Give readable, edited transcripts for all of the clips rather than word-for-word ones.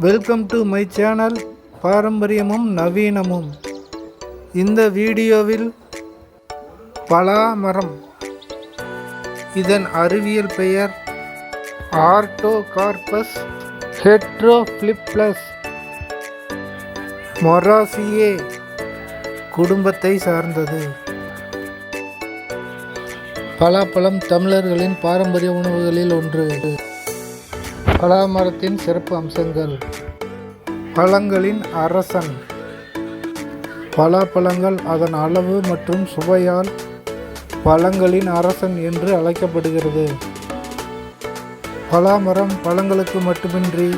Welcome to my channel பாரம்பரியமும் நவீனமும். இந்த வீடியோவில் பலா மரம், இதன் அறிவியல் பெயர் ஆர்டோகார்பஸ் ஹெட்ரோஃபிலிப்ளஸ் மொராசியே குடும்பத்தை சார்ந்தது. பலாப்பழம் தமிழர்களின் பாரம்பரிய உணவுகளில் ஒன்று. பலா மரத்தின் சிறப்பு அம்சங்கள்: பழங்களின் அரசன். பலாப்பழங்கள் அதன் அளவு மற்றும் சுவையால் பழங்களின் அரசன் என்று அழைக்கப்படுகிறது. பலாமரம் பழங்களுக்கு மட்டுமின்றி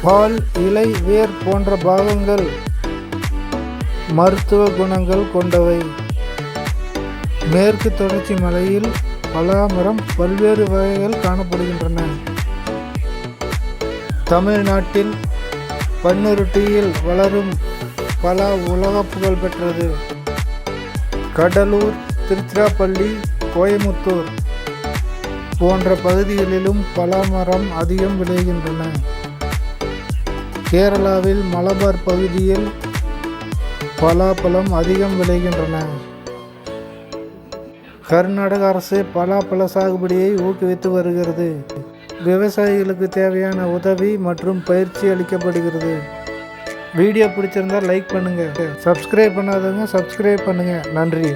பால், இலை, வேர் போன்ற பாகங்கள் மருத்துவ குணங்கள் கொண்டவை. மேற்கு தொடர்ச்சி மலையில் பலாமரம் பல்வேறு வகைகள் காணப்படுகின்றன. தமிழ்நாட்டில் பன்ருட்டியில் வளரும் பலா உலக புகழ் பெற்றது. கடலூர், திருச்சிராப்பள்ளி, கோயமுத்தூர் போன்ற பகுதிகளிலும் பலாமரம் அதிகம் விளைகின்றன. கேரளாவில் மலபார் பகுதியில் பலாப்பழம் அதிகம் விளைகின்றன. கர்நாடக அரசு பலாப்பழ சாகுபடியை ஊக்குவித்து வருகிறது. விவசாயிகளுக்கு தேவையான உதவி மற்றும் பயிற்சி அளிக்கப்படுகிறது. வீடியோ பிடிச்சிருந்தால் லைக் பண்ணுங்கள். சப்ஸ்கிரைப் பண்ணாதவங்க சப்ஸ்கிரைப் பண்ணுங்கள். நன்றி.